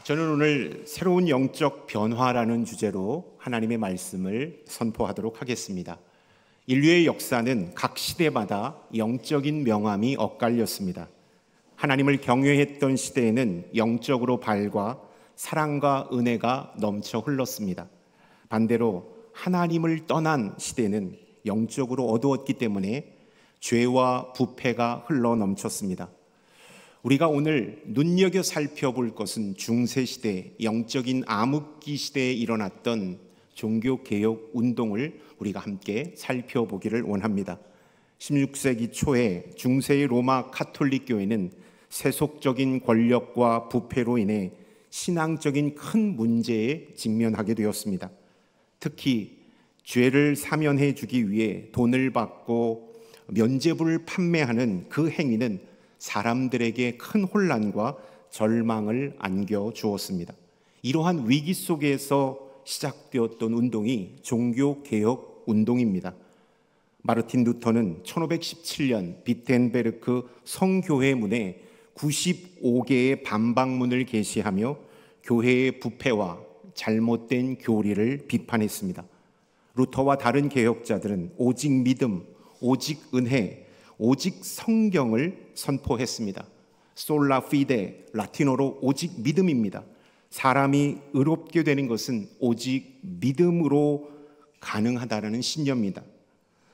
저는 오늘 새로운 영적 변화라는 주제로 하나님의 말씀을 선포하도록 하겠습니다. 인류의 역사는 각 시대마다 영적인 명암이 엇갈렸습니다. 하나님을 경외했던 시대에는 영적으로 밝아 사랑과 은혜가 넘쳐 흘렀습니다. 반대로 하나님을 떠난 시대는 영적으로 어두웠기 때문에 죄와 부패가 흘러 넘쳤습니다. 우리가 오늘 눈여겨 살펴볼 것은 중세시대, 영적인 암흑기 시대에 일어났던 종교개혁 운동을 우리가 함께 살펴보기를 원합니다. 16세기 초에 중세의 로마 가톨릭 교회는 세속적인 권력과 부패로 인해 신앙적인 큰 문제에 직면하게 되었습니다. 특히 죄를 사면해 주기 위해 돈을 받고 면죄부를 판매하는 그 행위는 사람들에게 큰 혼란과 절망을 안겨주었습니다. 이러한 위기 속에서 시작되었던 운동이 종교개혁 운동입니다. 마르틴 루터는 1517년 비텐베르크 성교회 문에 95개의 반박문을 게시하며 교회의 부패와 잘못된 교리를 비판했습니다. 루터와 다른 개혁자들은 오직 믿음, 오직 은혜, 오직 성경을 선포했습니다. 솔라 피데, 라틴어로 오직 믿음입니다. 사람이 의롭게 되는 것은 오직 믿음으로 가능하다는 신념입니다.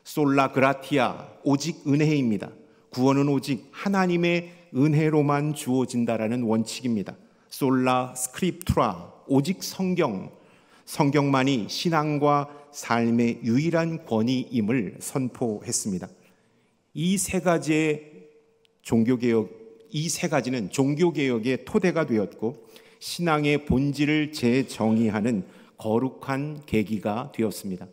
솔라 그라티아, 오직 은혜입니다. 구원은 오직 하나님의 은혜로만 주어진다라는 원칙입니다. 솔라 스크립투라, 오직 성경, 성경만이 신앙과 삶의 유일한 권위임을 선포했습니다. 이 세 가지는 종교개혁의 토대가 되었고 신앙의 본질을 재정의하는 거룩한 계기가 되었습니다.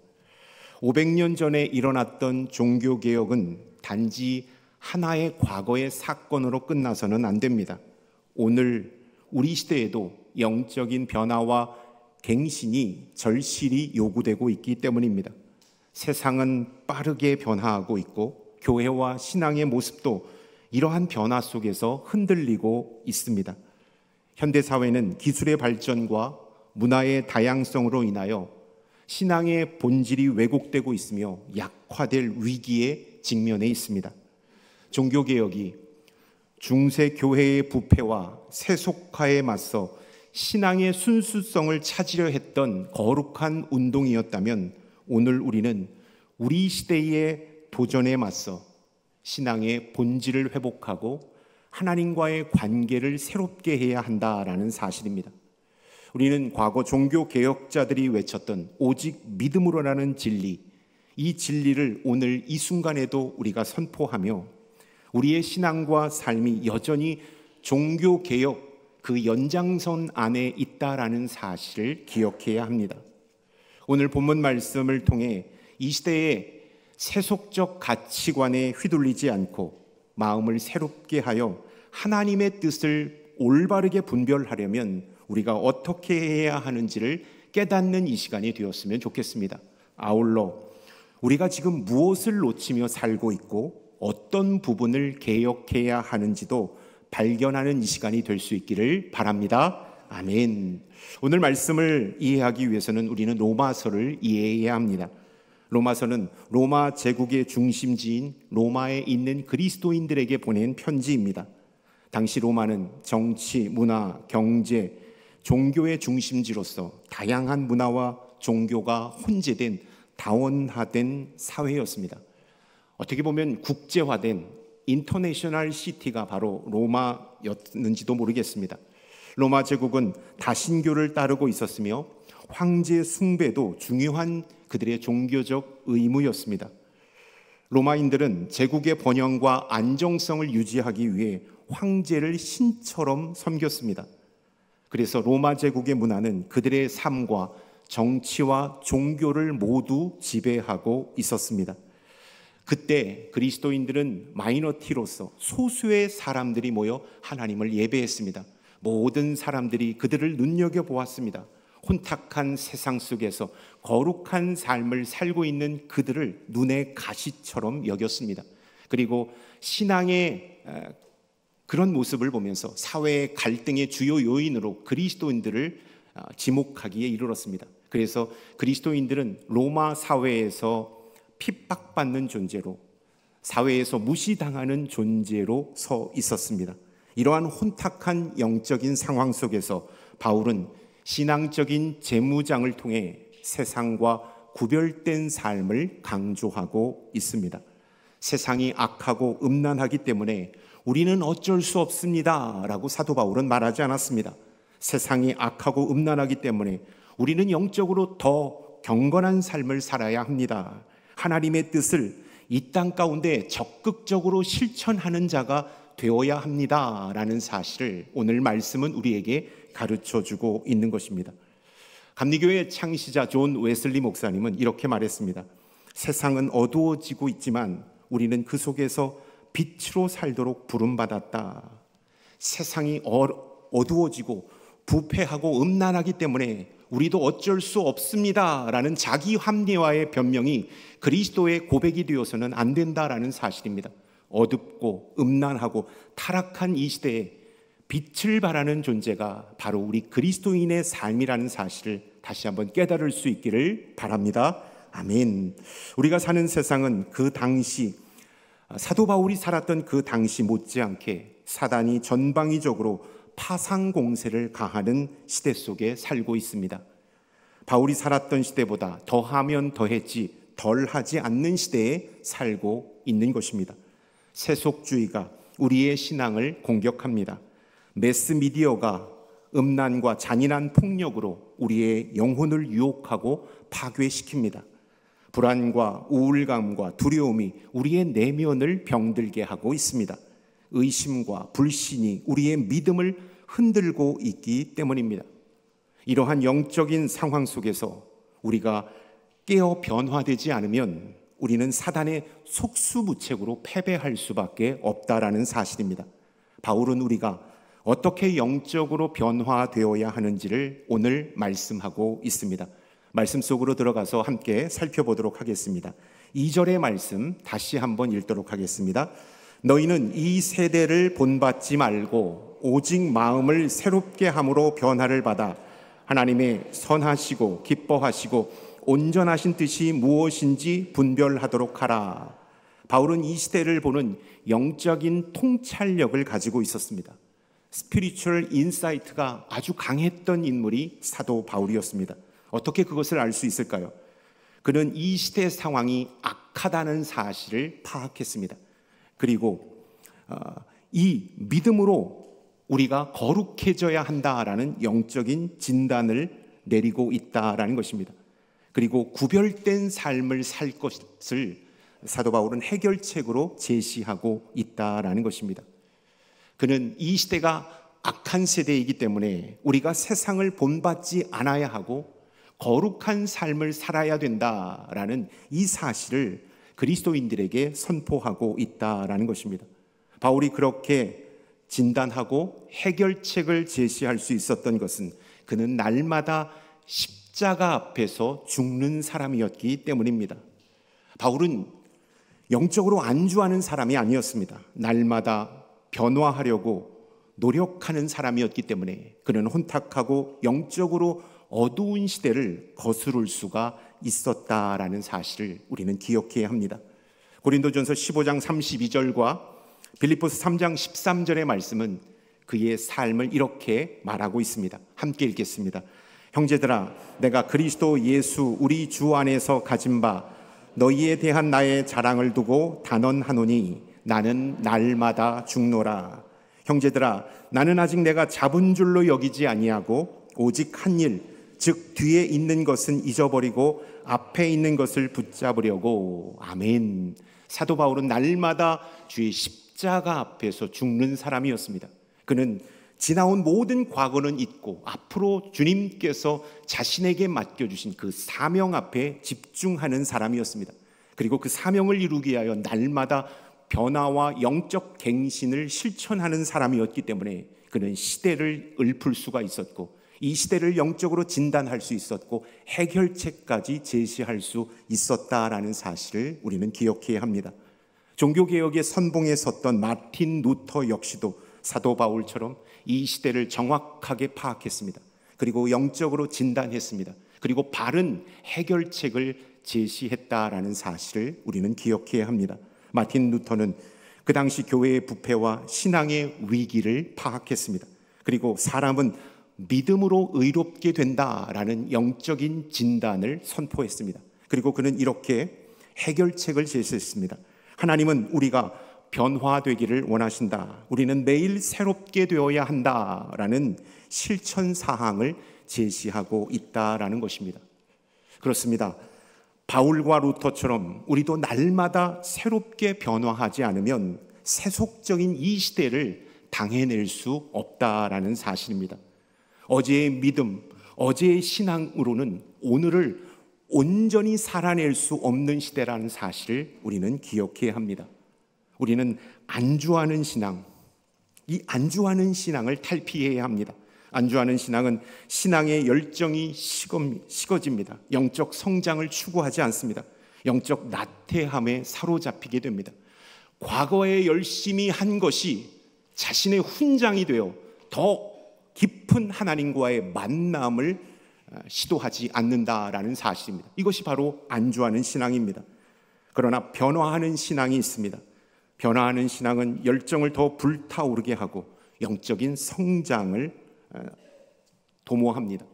500년 전에 일어났던 종교개혁은 단지 하나의 과거의 사건으로 끝나서는 안 됩니다. 오늘 우리 시대에도 영적인 변화와 갱신이 절실히 요구되고 있기 때문입니다. 세상은 빠르게 변화하고 있고 교회와 신앙의 모습도 이러한 변화 속에서 흔들리고 있습니다. 현대사회는 기술의 발전과 문화의 다양성으로 인하여 신앙의 본질이 왜곡되고 있으며 약화될 위기에 직면해 있습니다. 종교개혁이 중세 교회의 부패와 세속화에 맞서 신앙의 순수성을 찾으려 했던 거룩한 운동이었다면 오늘 우리는 우리 시대의 도전에 맞서 신앙의 본질을 회복하고 하나님과의 관계를 새롭게 해야 한다라는 사실입니다. 우리는 과거 종교개혁자들이 외쳤던 오직 믿음으로라는 진리, 이 진리를 오늘 이 순간에도 우리가 선포하며 우리의 신앙과 삶이 여전히 종교개혁 그 연장선 안에 있다라는 사실을 기억해야 합니다. 오늘 본문 말씀을 통해 이 시대의 세속적 가치관에 휘둘리지 않고 마음을 새롭게 하여 하나님의 뜻을 올바르게 분별하려면 우리가 어떻게 해야 하는지를 깨닫는 이 시간이 되었으면 좋겠습니다. 아울러 우리가 지금 무엇을 놓치며 살고 있고 어떤 부분을 개혁해야 하는지도 발견하는 이 시간이 될 수 있기를 바랍니다. 아멘. 오늘 말씀을 이해하기 위해서는 우리는 로마서를 이해해야 합니다. 로마서는 로마 제국의 중심지인 로마에 있는 그리스도인들에게 보낸 편지입니다. 당시 로마는 정치, 문화, 경제, 종교의 중심지로서 다양한 문화와 종교가 혼재된 다원화된 사회였습니다. 어떻게 보면 국제화된 인터내셔널 시티가 바로 로마였는지도 모르겠습니다. 로마 제국은 다신교를 따르고 있었으며 황제 숭배도 중요한 그들의 종교적 의무였습니다. 로마인들은 제국의 번영과 안정성을 유지하기 위해 황제를 신처럼 섬겼습니다. 그래서 로마 제국의 문화는 그들의 삶과 정치와 종교를 모두 지배하고 있었습니다. 그때 그리스도인들은 마이너티로서 소수의 사람들이 모여 하나님을 예배했습니다. 모든 사람들이 그들을 눈여겨보았습니다. 혼탁한 세상 속에서 거룩한 삶을 살고 있는 그들을 눈의 가시처럼 여겼습니다. 그리고 신앙의 그런 모습을 보면서 사회의 갈등의 주요 요인으로 그리스도인들을 지목하기에 이르렀습니다. 그래서 그리스도인들은 로마 사회에서 핍박받는 존재로, 사회에서 무시당하는 존재로 서 있었습니다. 이러한 혼탁한 영적인 상황 속에서 바울은 신앙적인 재무장을 통해 세상과 구별된 삶을 강조하고 있습니다. 세상이 악하고 음란하기 때문에 우리는 어쩔 수 없습니다 라고 사도 바울은 말하지 않았습니다. 세상이 악하고 음란하기 때문에 우리는 영적으로 더 경건한 삶을 살아야 합니다. 하나님의 뜻을 이 땅 가운데 적극적으로 실천하는 자가 되어야 합니다 라는 사실을 오늘 말씀은 우리에게 가르쳐주고 있는 것입니다. 감리교의 창시자 존 웨슬리 목사님은 이렇게 말했습니다. 세상은 어두워지고 있지만 우리는 그 속에서 빛으로 살도록 부름받았다. 세상이 어두워지고 부패하고 음란하기 때문에 우리도 어쩔 수 없습니다 라는 자기 합리화의 변명이 그리스도의 고백이 되어서는 안 된다라는 사실입니다. 어둡고 음란하고 타락한 이 시대에 빛을 발하는 존재가 바로 우리 그리스도인의 삶이라는 사실을 다시 한번 깨달을 수 있기를 바랍니다. 아멘. 우리가 사는 세상은 그 당시, 사도 바울이 살았던 그 당시 못지않게 사단이 전방위적으로 파상 공세를 가하는 시대 속에 살고 있습니다. 바울이 살았던 시대보다 더하면 더했지 덜하지 않는 시대에 살고 있는 것입니다. 세속주의가 우리의 신앙을 공격합니다. 매스미디어가 음란과 잔인한 폭력으로 우리의 영혼을 유혹하고 파괴시킵니다. 불안과 우울감과 두려움이 우리의 내면을 병들게 하고 있습니다. 의심과 불신이 우리의 믿음을 흔들고 있기 때문입니다. 이러한 영적인 상황 속에서 우리가 깨어 변화되지 않으면 우리는 사단의 속수무책으로 패배할 수밖에 없다라는 사실입니다. 바울은 우리가 어떻게 영적으로 변화되어야 하는지를 오늘 말씀하고 있습니다. 말씀 속으로 들어가서 함께 살펴보도록 하겠습니다. 2절의 말씀 다시 한번 읽도록 하겠습니다. 너희는 이 세대를 본받지 말고 오직 마음을 새롭게 함으로 변화를 받아 하나님의 선하시고 기뻐하시고 온전하신 뜻이 무엇인지 분별하도록 하라. 바울은 이 시대를 보는 영적인 통찰력을 가지고 있었습니다. 스피리추얼 인사이트가 아주 강했던 인물이 사도 바울이었습니다. 어떻게 그것을 알 수 있을까요? 그는 이 시대 상황이 악하다는 사실을 파악했습니다. 그리고 이 믿음으로 우리가 거룩해져야 한다라는 영적인 진단을 내리고 있다라는 것입니다. 그리고 구별된 삶을 살 것을 사도 바울은 해결책으로 제시하고 있다라는 것입니다. 그는 이 시대가 악한 세대이기 때문에 우리가 세상을 본받지 않아야 하고 거룩한 삶을 살아야 된다라는 이 사실을 그리스도인들에게 선포하고 있다라는 것입니다. 바울이 그렇게 진단하고 해결책을 제시할 수 있었던 것은 그는 날마다 십자가 앞에서 죽는 사람이었기 때문입니다. 바울은 영적으로 안주하는 사람이 아니었습니다. 날마다 변화하려고 노력하는 사람이었기 때문에 그는 혼탁하고 영적으로 어두운 시대를 거스를 수가 있었다라는 사실을 우리는 기억해야 합니다. 고린도전서 15장 32절과 빌립보서 3장 13절의 말씀은 그의 삶을 이렇게 말하고 있습니다. 함께 읽겠습니다. 형제들아, 내가 그리스도 예수 우리 주 안에서 가진 바 너희에 대한 나의 자랑을 두고 단언하노니 나는 날마다 죽노라. 형제들아, 나는 아직 내가 잡은 줄로 여기지 아니하고 오직 한 일, 즉 뒤에 있는 것은 잊어버리고 앞에 있는 것을 붙잡으려고. 아멘. 사도 바울은 날마다 주의 십자가 앞에서 죽는 사람이었습니다. 그는 지나온 모든 과거는 잊고 앞으로 주님께서 자신에게 맡겨주신 그 사명 앞에 집중하는 사람이었습니다. 그리고 그 사명을 이루기 위하여 날마다 변화와 영적 갱신을 실천하는 사람이었기 때문에 그는 시대를 읊을 수가 있었고 이 시대를 영적으로 진단할 수 있었고 해결책까지 제시할 수 있었다라는 사실을 우리는 기억해야 합니다. 종교개혁의 선봉에 섰던 마틴 루터 역시도 사도 바울처럼 이 시대를 정확하게 파악했습니다. 그리고 영적으로 진단했습니다. 그리고 바른 해결책을 제시했다라는 사실을 우리는 기억해야 합니다. 마틴 루터는 그 당시 교회의 부패와 신앙의 위기를 파악했습니다. 그리고 사람은 믿음으로 의롭게 된다라는 영적인 진단을 선포했습니다. 그리고 그는 이렇게 해결책을 제시했습니다. 하나님은 우리가 변화되기를 원하신다. 우리는 매일 새롭게 되어야 한다라는 실천 사항을 제시하고 있다라는 것입니다. 그렇습니다. 바울과 루터처럼 우리도 날마다 새롭게 변화하지 않으면 세속적인 이 시대를 당해낼 수 없다라는 사실입니다. 어제의 믿음, 어제의 신앙으로는 오늘을 온전히 살아낼 수 없는 시대라는 사실을 우리는 기억해야 합니다. 우리는 안주하는 신앙, 이 안주하는 신앙을 탈피해야 합니다. 안주하는 신앙은 신앙의 열정이 식어집니다. 영적 성장을 추구하지 않습니다. 영적 나태함에 사로잡히게 됩니다. 과거에 열심히 한 것이 자신의 훈장이 되어 더 깊은 하나님과의 만남을 시도하지 않는다라는 사실입니다. 이것이 바로 안주하는 신앙입니다. 그러나 변화하는 신앙이 있습니다. 변화하는 신앙은 열정을 더 불타오르게 하고 영적인 성장을 도모합니다.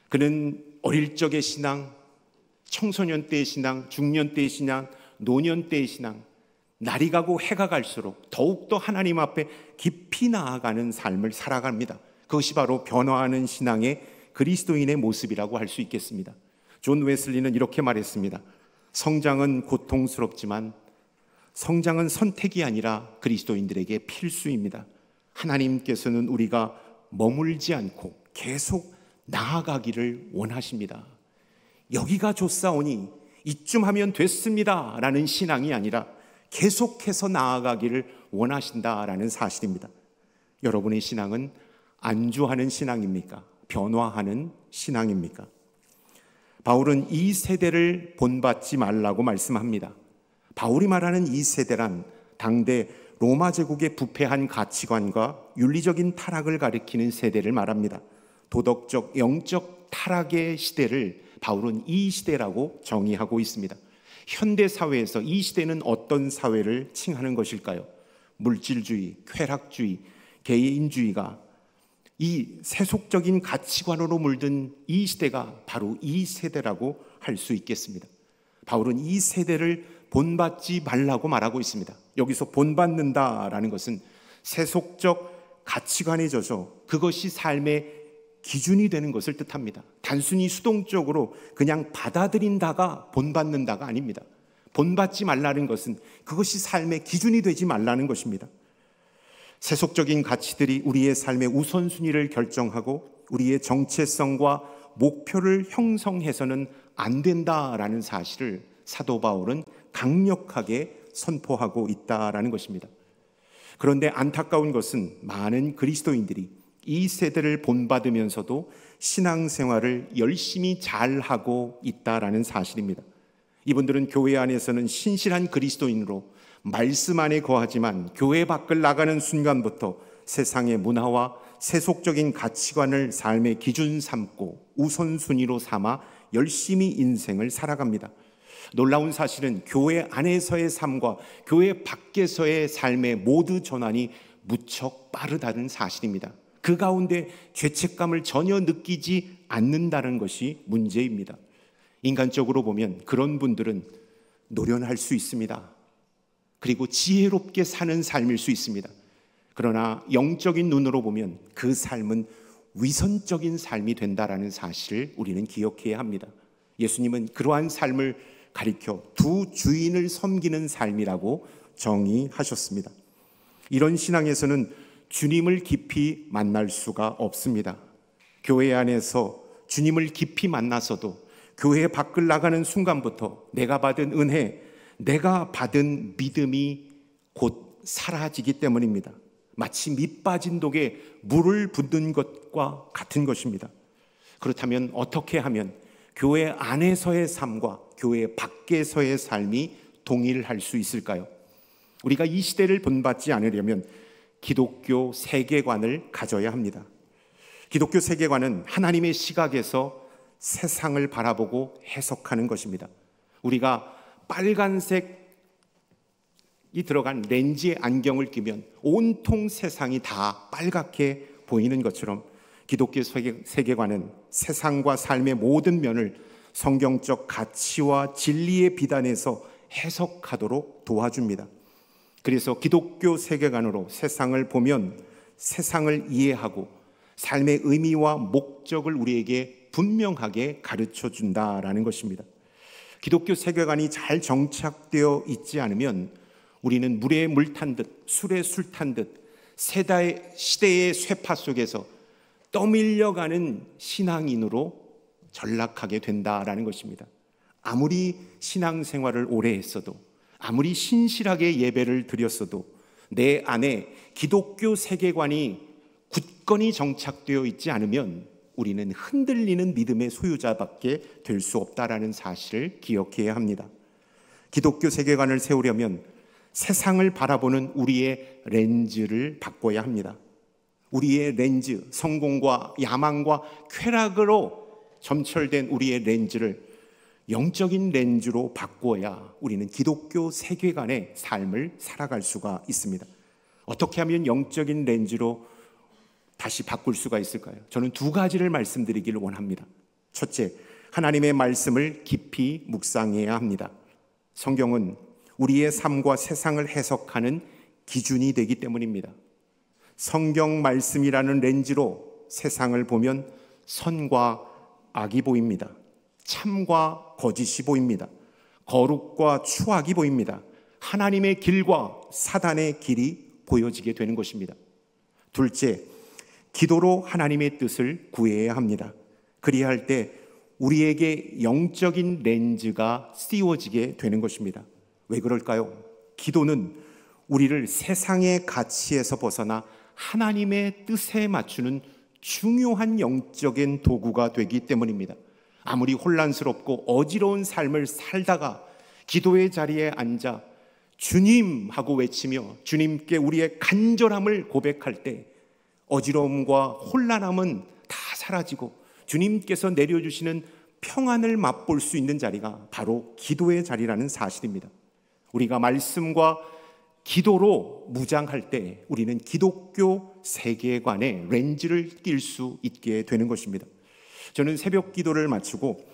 그는 어릴 적의 신앙, 청소년 때의 신앙, 중년 때의 신앙, 노년 때의 신앙, 날이 가고 해가 갈수록 더욱더 하나님 앞에 깊이 나아가는 삶을 살아갑니다. 그것이 바로 변화하는 신앙의 그리스도인의 모습이라고 할 수 있겠습니다. 존 웨슬리는 이렇게 말했습니다. 성장은 고통스럽지만 성장은 선택이 아니라 그리스도인들에게 필수입니다. 하나님께서는 우리가 머물지 않고 계속 나아가기를 원하십니다. 여기가 좋사오니 이쯤 하면 됐습니다 라는 신앙이 아니라 계속해서 나아가기를 원하신다라는 사실입니다. 여러분의 신앙은 안주하는 신앙입니까? 변화하는 신앙입니까? 바울은 이 세대를 본받지 말라고 말씀합니다. 바울이 말하는 이 세대란 당대 로마 제국의 부패한 가치관과 윤리적인 타락을 가리키는 세대를 말합니다. 도덕적, 영적 타락의 시대를 바울은 이 시대라고 정의하고 있습니다. 현대 사회에서 이 시대는 어떤 사회를 칭하는 것일까요? 물질주의, 쾌락주의, 개인주의가 이 세속적인 가치관으로 물든 이 시대가 바로 이 세대라고 할 수 있겠습니다. 바울은 이 세대를 본받지 말라고 말하고 있습니다. 여기서 본받는다라는 것은 세속적 가치관에 젖어 그것이 삶의 기준이 되는 것을 뜻합니다. 단순히 수동적으로 그냥 받아들인다가 본받는다가 아닙니다. 본받지 말라는 것은 그것이 삶의 기준이 되지 말라는 것입니다. 세속적인 가치들이 우리의 삶의 우선순위를 결정하고 우리의 정체성과 목표를 형성해서는 안 된다라는 사실을 사도 바울은 강력하게 선포하고 있다라는 것입니다. 그런데 안타까운 것은 많은 그리스도인들이 이 세대를 본받으면서도 신앙생활을 열심히 잘하고 있다라는 사실입니다. 이분들은 교회 안에서는 신실한 그리스도인으로 말씀 안에 거하지만 교회 밖을 나가는 순간부터 세상의 문화와 세속적인 가치관을 삶의 기준 삼고 우선순위로 삼아 열심히 인생을 살아갑니다. 놀라운 사실은 교회 안에서의 삶과 교회 밖에서의 삶의 모두 전환이 무척 빠르다는 사실입니다. 그 가운데 죄책감을 전혀 느끼지 않는다는 것이 문제입니다. 인간적으로 보면 그런 분들은 노련할 수 있습니다. 그리고 지혜롭게 사는 삶일 수 있습니다. 그러나 영적인 눈으로 보면 그 삶은 위선적인 삶이 된다라는 사실을 우리는 기억해야 합니다. 예수님은 그러한 삶을 가리켜 두 주인을 섬기는 삶이라고 정의하셨습니다. 이런 신앙에서는 주님을 깊이 만날 수가 없습니다. 교회 안에서 주님을 깊이 만나서도 교회 밖을 나가는 순간부터 내가 받은 은혜, 내가 받은 믿음이 곧 사라지기 때문입니다. 마치 밑 빠진 독에 물을 붓는 것과 같은 것입니다. 그렇다면 어떻게 하면 교회 안에서의 삶과 교회 밖에서의 삶이 동일할 수 있을까요? 우리가 이 시대를 본받지 않으려면 기독교 세계관을 가져야 합니다. 기독교 세계관은 하나님의 시각에서 세상을 바라보고 해석하는 것입니다. 우리가 빨간색이 들어간 렌즈의 안경을 끼면 온통 세상이 다 빨갛게 보이는 것처럼 기독교 세계관은 세상과 삶의 모든 면을 성경적 가치와 진리의 비단에서 해석하도록 도와줍니다. 그래서 기독교 세계관으로 세상을 보면 세상을 이해하고 삶의 의미와 목적을 우리에게 분명하게 가르쳐 준다라는 것입니다. 기독교 세계관이 잘 정착되어 있지 않으면 우리는 물에 물 탄 듯, 술에 술 탄 듯 시대의 쇠파 속에서 떠밀려가는 신앙인으로 전락하게 된다라는 것입니다. 아무리 신앙생활을 오래 했어도, 아무리 신실하게 예배를 드렸어도 내 안에 기독교 세계관이 굳건히 정착되어 있지 않으면 우리는 흔들리는 믿음의 소유자밖에 될 수 없다라는 사실을 기억해야 합니다. 기독교 세계관을 세우려면 세상을 바라보는 우리의 렌즈를 바꿔야 합니다. 우리의 렌즈, 성공과 야망과 쾌락으로 점철된 우리의 렌즈를 영적인 렌즈로 바꿔야 우리는 기독교 세계관의 삶을 살아갈 수가 있습니다. 어떻게 하면 영적인 렌즈로 다시 바꿀 수가 있을까요? 저는 두 가지를 말씀드리기를 원합니다. 첫째, 하나님의 말씀을 깊이 묵상해야 합니다. 성경은 우리의 삶과 세상을 해석하는 기준이 되기 때문입니다. 성경 말씀이라는 렌즈로 세상을 보면 선과 악이 보입니다. 참과 거짓이 보입니다. 거룩과 추악이 보입니다. 하나님의 길과 사단의 길이 보여지게 되는 것입니다. 둘째, 기도로 하나님의 뜻을 구해야 합니다. 그리할 때 우리에게 영적인 렌즈가 씌워지게 되는 것입니다. 왜 그럴까요? 기도는 우리를 세상의 가치에서 벗어나 하나님의 뜻에 맞추는 중요한 영적인 도구가 되기 때문입니다. 아무리 혼란스럽고 어지러운 삶을 살다가 기도의 자리에 앉아 주님 하고 외치며 주님께 우리의 간절함을 고백할 때 어지러움과 혼란함은 다 사라지고 주님께서 내려주시는 평안을 맛볼 수 있는 자리가 바로 기도의 자리라는 사실입니다. 우리가 말씀과 기도로 무장할 때 우리는 기독교 세계관의 렌즈를 낄 수 있게 되는 것입니다. 저는 새벽 기도를 마치고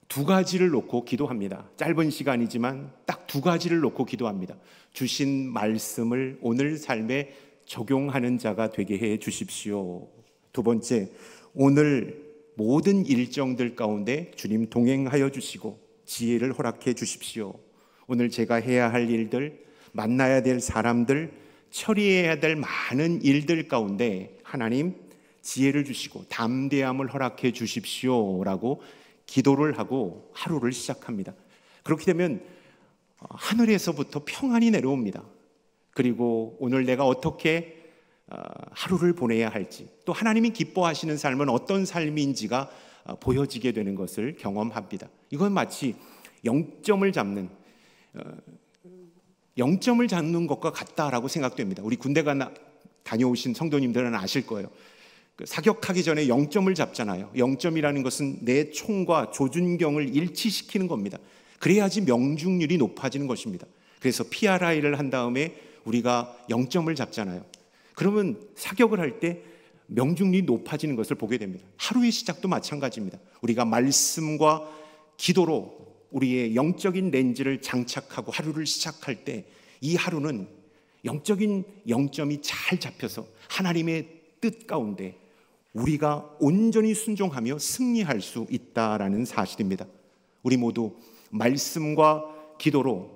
두 가지를 놓고 기도합니다. 짧은 시간이지만 딱 두 가지를 놓고 기도합니다. 주신 말씀을 오늘 삶에 적용하는 자가 되게 해 주십시오. 두 번째, 오늘 모든 일정들 가운데 주님 동행하여 주시고 지혜를 허락해 주십시오. 오늘 제가 해야 할 일들, 만나야 될 사람들, 처리해야 될 많은 일들 가운데 하나님 지혜를 주시고 담대함을 허락해 주십시오라고 기도를 하고 하루를 시작합니다. 그렇게 되면 하늘에서부터 평안이 내려옵니다. 그리고 오늘 내가 어떻게 하루를 보내야 할지, 또 하나님이 기뻐하시는 삶은 어떤 삶인지가 보여지게 되는 것을 경험합니다. 이건 마치 영점을 잡는 것과 같다라고 생각됩니다. 우리 군대 다녀오신 성도님들은 아실 거예요. 사격하기 전에 영점을 잡잖아요. 영점이라는 것은 내 총과 조준경을 일치시키는 겁니다. 그래야지 명중률이 높아지는 것입니다. 그래서 PRI를 한 다음에 우리가 영점을 잡잖아요. 그러면 사격을 할 때 명중률이 높아지는 것을 보게 됩니다. 하루의 시작도 마찬가지입니다. 우리가 말씀과 기도로 우리의 영적인 렌즈를 장착하고 하루를 시작할 때 이 하루는 영적인 영점이 잘 잡혀서 하나님의 뜻 가운데 우리가 온전히 순종하며 승리할 수 있다라는 사실입니다. 우리 모두 말씀과 기도로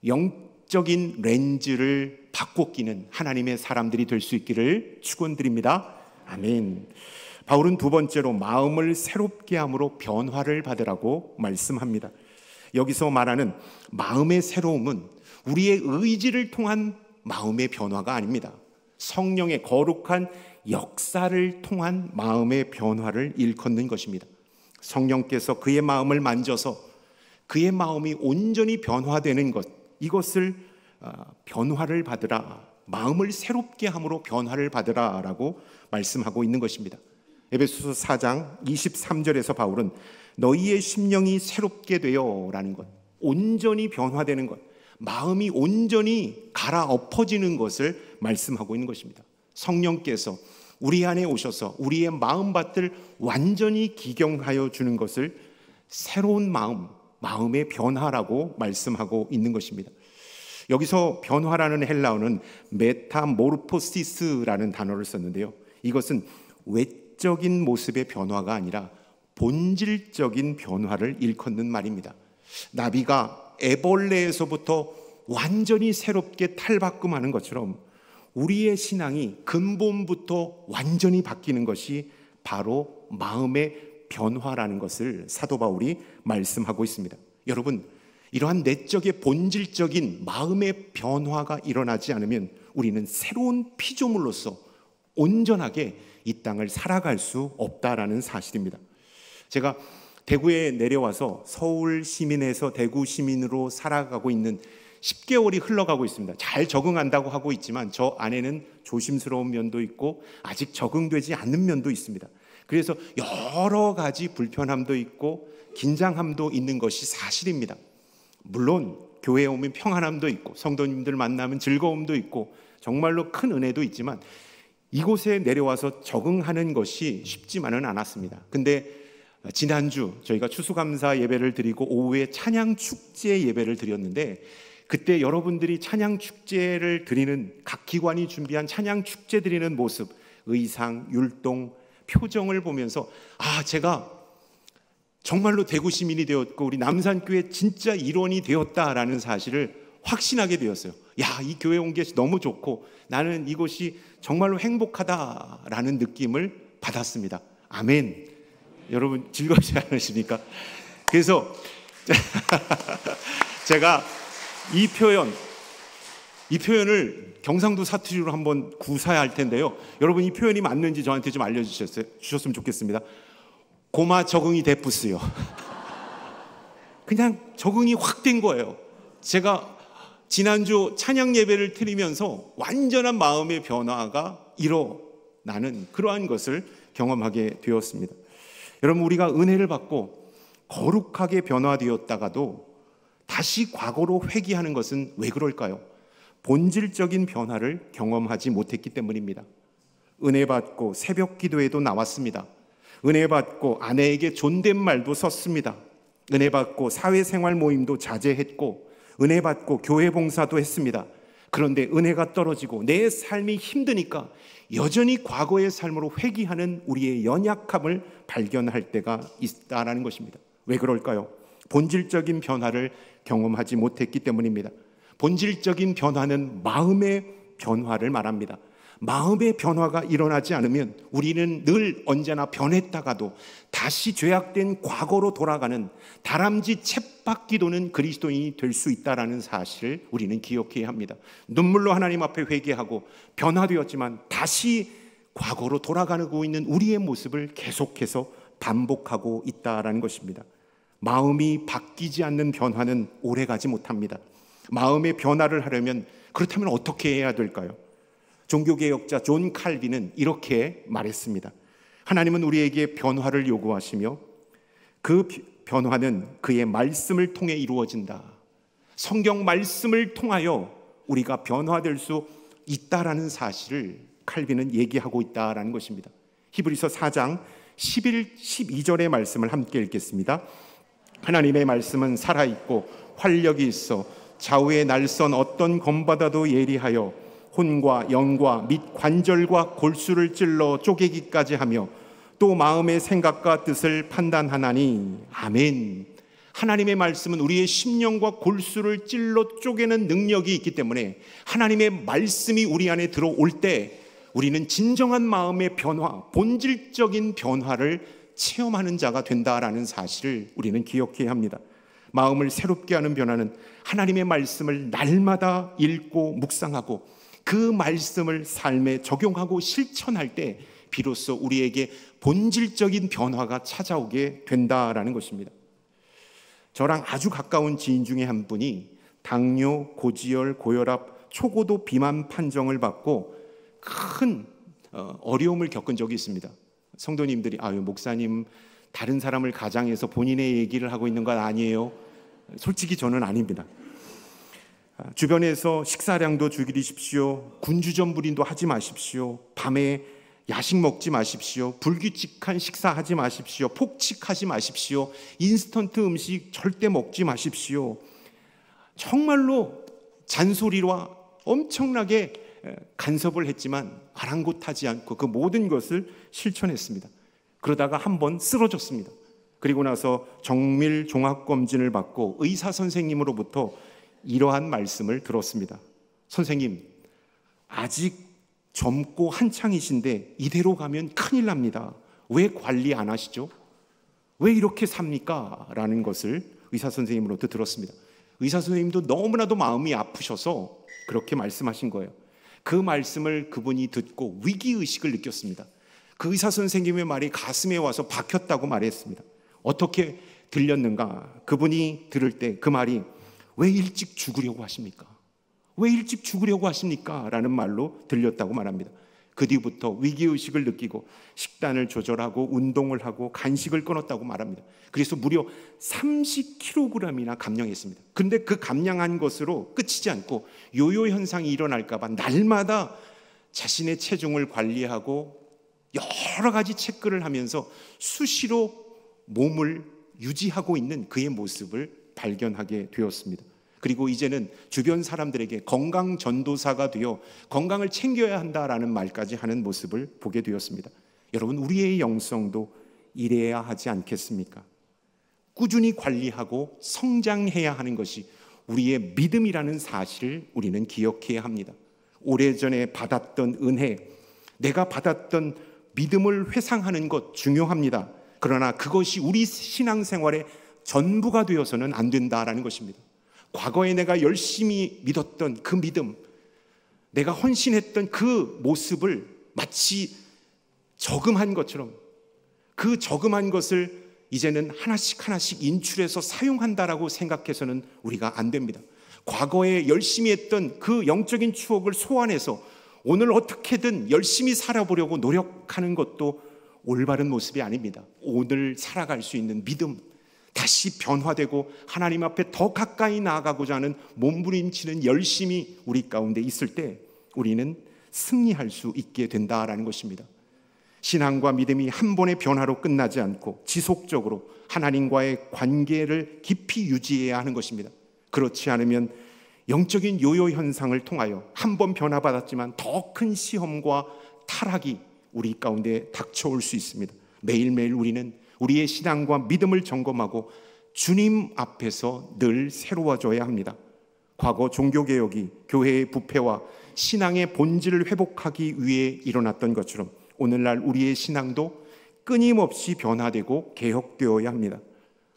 영적인 렌즈를 바꿔 끼는 하나님의 사람들이 될 수 있기를 축원드립니다. 아멘. 바울은 두 번째로 마음을 새롭게 함으로 변화를 받으라고 말씀합니다. 여기서 말하는 마음의 새로움은 우리의 의지를 통한 마음의 변화가 아닙니다. 성령의 거룩한 역사를 통한 마음의 변화를 일컫는 것입니다. 성령께서 그의 마음을 만져서 그의 마음이 온전히 변화되는 것, 이것을 변화를 받으라 마음을 새롭게 함으로 변화를 받으라라고 말씀하고 있는 것입니다. 에베소서 4장 23절에서 바울은 너희의 심령이 새롭게 되어라는 것, 온전히 변화되는 것, 마음이 온전히 갈아엎어지는 것을 말씀하고 있는 것입니다. 성령께서 우리 안에 오셔서 우리의 마음밭을 완전히 기경하여 주는 것을 새로운 마음의 변화라고 말씀하고 있는 것입니다. 여기서 변화라는 헬라어는 메타모르포시스라는 단어를 썼는데요, 이것은 외적인 모습의 변화가 아니라 본질적인 변화를 일컫는 말입니다. 나비가 애벌레에서부터 완전히 새롭게 탈바꿈하는 것처럼 우리의 신앙이 근본부터 완전히 바뀌는 것이 바로 마음의 변화라는 것을 사도 바울이 말씀하고 있습니다. 여러분, 이러한 내적의 본질적인 마음의 변화가 일어나지 않으면 우리는 새로운 피조물로서 온전하게 이 땅을 살아갈 수 없다라는 사실입니다. 제가 대구에 내려와서 서울 시민에서 대구 시민으로 살아가고 있는 10개월이 흘러가고 있습니다. 잘 적응한다고 하고 있지만 저 안에는 조심스러운 면도 있고 아직 적응되지 않는 면도 있습니다. 그래서 여러 가지 불편함도 있고 긴장함도 있는 것이 사실입니다. 물론 교회에 오면 평안함도 있고 성도님들 만나면 즐거움도 있고 정말로 큰 은혜도 있지만 이곳에 내려와서 적응하는 것이 쉽지만은 않았습니다. 근데 지난주 저희가 추수감사 예배를 드리고 오후에 찬양 축제 예배를 드렸는데, 그때 여러분들이 찬양 축제를 드리는, 각 기관이 준비한 찬양 축제 드리는 모습, 의상, 율동, 표정을 보면서 제가 정말로 대구 시민이 되었고 우리 남산교회 진짜 일원이 되었다라는 사실을 확신하게 되었어요. 이 교회 온 게 너무 좋고 나는 이곳이 정말로 행복하다라는 느낌을 받았습니다. 아멘. 여러분 즐겁지 않으십니까? 그래서 제가 이 표현을 경상도 사투리로 한번 구사해야 할 텐데요, 여러분 이 표현이 맞는지 저한테 좀 알려주셨으면 좋겠습니다. 고마 적응이 됐부스요. 그냥 적응이 확 된 거예요. 제가 지난주 찬양 예배를 드리면서 완전한 마음의 변화가 일어나는 그러한 것을 경험하게 되었습니다. 여러분, 우리가 은혜를 받고 거룩하게 변화되었다가도 다시 과거로 회귀하는 것은 왜 그럴까요? 본질적인 변화를 경험하지 못했기 때문입니다. 은혜 받고 새벽 기도에도 나왔습니다. 은혜 받고 아내에게 존댓말도 썼습니다. 은혜 받고 사회생활 모임도 자제했고 은혜 받고 교회 봉사도 했습니다. 그런데 은혜가 떨어지고 내 삶이 힘드니까 여전히 과거의 삶으로 회귀하는 우리의 연약함을 발견할 때가 있다라는 것입니다. 왜 그럴까요? 본질적인 변화를 경험하지 못했기 때문입니다. 본질적인 변화는 마음의 변화를 말합니다. 마음의 변화가 일어나지 않으면 우리는 늘 언제나 변했다가도 다시 죄악된 과거로 돌아가는 다람쥐 쳇바퀴 도는 그리스도인이 될 수 있다는 사실을 우리는 기억해야 합니다. 눈물로 하나님 앞에 회개하고 변화되었지만 다시 과거로 돌아가고 있는 우리의 모습을 계속해서 반복하고 있다는 것입니다. 마음이 바뀌지 않는 변화는 오래가지 못합니다. 마음의 변화를 하려면, 그렇다면 어떻게 해야 될까요? 종교개혁자 존 칼빈은 이렇게 말했습니다. 하나님은 우리에게 변화를 요구하시며 그 변화는 그의 말씀을 통해 이루어진다. 성경 말씀을 통하여 우리가 변화될 수 있다라는 사실을 칼빈은 얘기하고 있다라는 것입니다. 히브리서 4장 11, 12절의 말씀을 함께 읽겠습니다. 하나님의 말씀은 살아있고 활력이 있어 좌우의 날선 어떤 검보다도 예리하여 혼과 영과 및 관절과 골수를 찔러 쪼개기까지 하며 또 마음의 생각과 뜻을 판단하나니. 아멘. 하나님의 말씀은 우리의 심령과 골수를 찔러 쪼개는 능력이 있기 때문에 하나님의 말씀이 우리 안에 들어올 때 우리는 진정한 마음의 변화, 본질적인 변화를 체험하는 자가 된다라는 사실을 우리는 기억해야 합니다. 마음을 새롭게 하는 변화는 하나님의 말씀을 날마다 읽고 묵상하고 그 말씀을 삶에 적용하고 실천할 때 비로소 우리에게 본질적인 변화가 찾아오게 된다라는 것입니다. 저랑 아주 가까운 지인 중에 한 분이 당뇨, 고지혈, 고혈압 초고도 비만 판정을 받고 큰 어려움을 겪은 적이 있습니다. 성도님들이 아유 목사님 다른 사람을 가장해서 본인의 얘기를 하고 있는 건 아니에요? 솔직히 저는 아닙니다. 주변에서 식사량도 줄이십시오. 군주전부린도 하지 마십시오. 밤에 야식 먹지 마십시오. 불규칙한 식사하지 마십시오. 폭식하지 마십시오. 인스턴트 음식 절대 먹지 마십시오. 정말로 잔소리와 엄청나게 간섭을 했지만 아랑곳하지 않고 그 모든 것을 실천했습니다. 그러다가 한번 쓰러졌습니다. 그리고 나서 정밀 종합검진을 받고 의사 선생님으로부터 이러한 말씀을 들었습니다. 선생님, 아직 젊고 한창이신데 이대로 가면 큰일 납니다. 왜 관리 안 하시죠? 왜 이렇게 삽니까? 라는 것을 의사 선생님으로부터 들었습니다. 의사 선생님도 너무나도 마음이 아프셔서 그렇게 말씀하신 거예요. 그 말씀을 그분이 듣고 위기의식을 느꼈습니다. 그 의사 선생님의 말이 가슴에 와서 박혔다고 말했습니다. 어떻게 들렸는가? 그분이 들을 때 그 말이 왜 일찍 죽으려고 하십니까? 왜 일찍 죽으려고 하십니까? 라는 말로 들렸다고 말합니다. 그 뒤부터 위기의식을 느끼고 식단을 조절하고 운동을 하고 간식을 끊었다고 말합니다. 그래서 무려 30kg이나 감량했습니다. 그런데 그 감량한 것으로 끝이지 않고 요요 현상이 일어날까 봐 날마다 자신의 체중을 관리하고 여러 가지 체크를 하면서 수시로 몸을 유지하고 있는 그의 모습을 발견하게 되었습니다. 그리고 이제는 주변 사람들에게 건강 전도사가 되어 건강을 챙겨야 한다라는 말까지 하는 모습을 보게 되었습니다. 여러분, 우리의 영성도 이래야 하지 않겠습니까? 꾸준히 관리하고 성장해야 하는 것이 우리의 믿음이라는 사실을 우리는 기억해야 합니다. 오래전에 받았던 은혜, 내가 받았던 믿음을 회상하는 것 중요합니다. 그러나 그것이 우리 신앙생활의 전부가 되어서는 안 된다라는 것입니다. 과거에 내가 열심히 믿었던 그 믿음, 내가 헌신했던 그 모습을 마치 저금한 것처럼 그 저금한 것을 이제는 하나씩 인출해서 사용한다라고 생각해서는 우리가 안 됩니다. 과거에 열심히 했던 그 영적인 추억을 소환해서 오늘 어떻게든 열심히 살아보려고 노력하는 것도 올바른 모습이 아닙니다. 오늘 살아갈 수 있는 믿음, 다시 변화되고 하나님 앞에 더 가까이 나아가고자 하는 몸부림치는 열심이 우리 가운데 있을 때 우리는 승리할 수 있게 된다라는 것입니다. 신앙과 믿음이 한 번의 변화로 끝나지 않고 지속적으로 하나님과의 관계를 깊이 유지해야 하는 것입니다. 그렇지 않으면 영적인 요요 현상을 통하여 한 번 변화받았지만 더 큰 시험과 타락이 우리 가운데 닥쳐올 수 있습니다. 매일매일 우리는 우리의 신앙과 믿음을 점검하고 주님 앞에서 늘 새로워져야 합니다. 과거 종교개혁이 교회의 부패와 신앙의 본질을 회복하기 위해 일어났던 것처럼 오늘날 우리의 신앙도 끊임없이 변화되고 개혁되어야 합니다.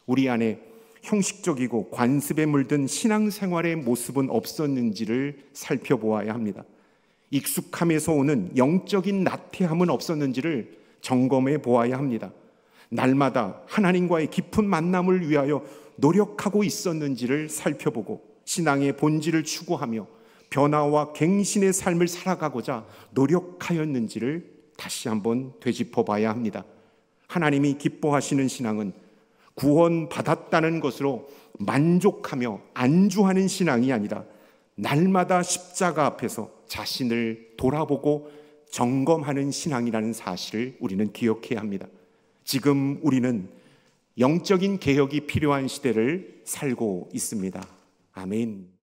우리 안에 형식적이고 관습에 물든 신앙생활의 모습은 없었는지를 살펴보아야 합니다. 익숙함에서 오는 영적인 나태함은 없었는지를 점검해 보아야 합니다. 날마다 하나님과의 깊은 만남을 위하여 노력하고 있었는지를 살펴보고 신앙의 본질을 추구하며 변화와 갱신의 삶을 살아가고자 노력하였는지를 다시 한번 되짚어 봐야 합니다. 하나님이 기뻐하시는 신앙은 구원받았다는 것으로 만족하며 안주하는 신앙이 아니라 날마다 십자가 앞에서 자신을 돌아보고 점검하는 신앙이라는 사실을 우리는 기억해야 합니다. 지금 우리는 영적인 개혁이 필요한 시대를 살고 있습니다. 아멘.